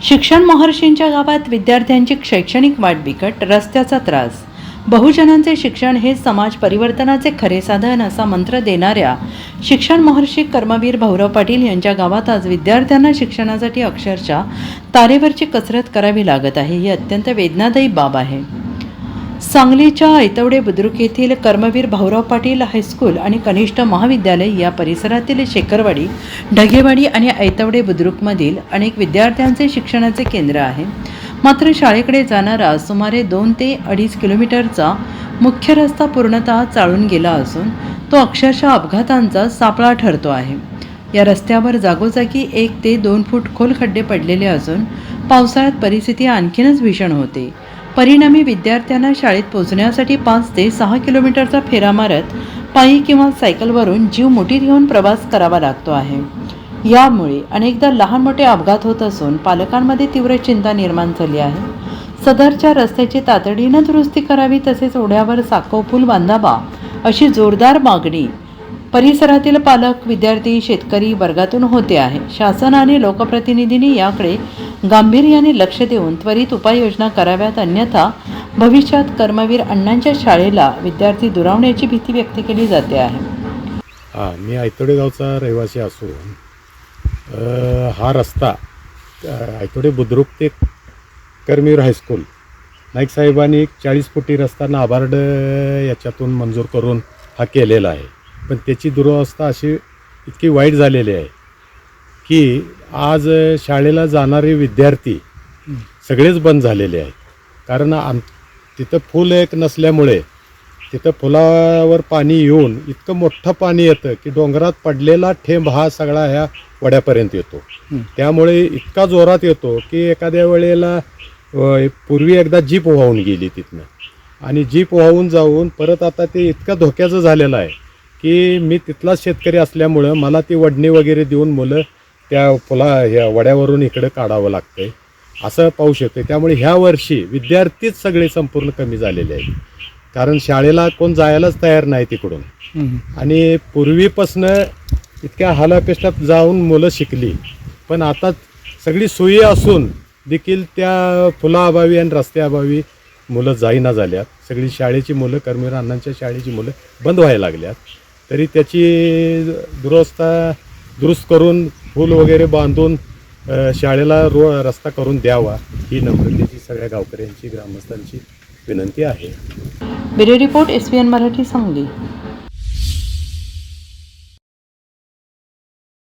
शिक्षण महर्षींच्या गावात विद्यार्थ्यांची शैक्षणिक वाट बिकट, रस्त्याचा त्रास. बहुजनांचे शिक्षण हे समाज परिवर्तनाचे खरे साधन असा मंत्र देणाऱ्या शिक्षण महर्षी कर्मवीर भाऊराव पाटील यांच्या गावात आज विद्यार्थ्यांना शिक्षणासाठी अक्षरशः तारेवरची कसरत करावी लागत आहे. ही अत्यंत वेदनादायी बाब आहे. सांगलीच्या ऐतवडे बुद्रुक येथील कर्मवीर भाऊराव पाटील हायस्कूल आणि कनिष्ठ महाविद्यालय या परिसरातील शेखरवाडी, ढगेवाडी आणि ऐतवडे बुद्रुकमधील अनेक विद्यार्थ्यांचे शिक्षणाचे केंद्र आहे. मात्र शाळेकडे जाणारा सुमारे 2 ते 2.5 किलोमीटरचा मुख्य रस्ता पूर्णतः चाळून गेला असून तो अक्षरशः अपघातांचा सापळा ठरतो आहे. या रस्त्यावर जागोजागी 1 ते 2 फूट खोल खड्डे पडलेले असून पावसाळ्यात परिस्थिती आणखीनच भीषण होते. परिणामी विद्यार्थ्यांना शाळेत पोहोचण्यासाठी 5 ते 6 किलोमीटरचा फेरा मारत पायी किंवा सायकलवरून जीव मुठीत घेऊन प्रवास करावा लागतो आहे. यामुळे अनेकदा लहान मोठे अपघात होत असून पालकांमध्ये तीव्र चिंता निर्माण झाली आहे. सदरच्या रस्त्याची तातडीनं दुरुस्ती करावी तसेच ओढ्यावर साकव पूल बांधावा अशी जोरदार मागणी परिसरातील पालक, विद्यार्थी, शेतकरी वर्गातून होते आहे. शासन आणि लोकप्रतिनिधींनी याकडे गांभीर्याने लक्ष देऊन त्वरित उपाययोजना कराव्यात, अन्यथा भविष्यात कर्मवीर अण्णांच्या शाळेला विद्यार्थी दुरावण्याची भीती व्यक्त केली जाते आहे. मी ऐतवडे गावचा रहिवासी असून हा रस्ता ऐतवडे बुद्रुक ते कर्मवीर हायस्कूल नाईक साहेबांनी 40 फुटी रस्ता नाबार्ड याच्यातून मंजूर करून हा केलेला आहे. पण त्याची दुरवस्था अशी इतकी वाईट झालेली आहे की आज शाळेला जाणारे विद्यार्थी सगळेच बंद झालेले आहेत. कारण तिथं फुल एक नसल्यामुळे तिथं फुलावर पाणी येऊन इतकं मोठं पाणी येतं की डोंगरात पडलेला ठेंब हा सगळा ह्या वड्यापर्यंत येतो. त्यामुळे इतका जोरात येतो की एखाद्या वेळेला पूर्वी एकदा जीप वाहून गेली तिथनं आणि जीप वाहून जाऊन परत आता ते इतकं धोक्याचं झालेलं आहे की मी तिथलाच शेतकरी असल्यामुळं मला ती वडणी वगैरे देऊन मुलं त्या ह्या वड्यावरून इकडं काढावं लागतंय असं पाहू शकतो. त्यामुळे ह्या वर्षी विद्यार्थीच सगळे संपूर्ण कमी झालेले आहेत. कारण शाळेला कोण जायलाच तयार नाही तिकडून आणि पूर्वीपासनं इतक्या हालापेष्टात जाऊन मुलं शिकली, पण आता सगळी सोयी असून देखील त्या फुलाअभावी आणि रस्त्याअभावी मुलं जाईना झाल्यात. सगळी शाळेची मुलं, कर्मवीर अण्णांच्या शाळेची मुलं बंद व्हायला लागल्यात. तरी त्याची दुरुस्त करून फूल वगैरे बांधून शाळेला रस्ता करून द्यावा ही नम्रतेची सगळ्या गावकऱ्यांची, ग्रामस्थांची विनंती आहे. Bureau report SVN Marathi, Sangli.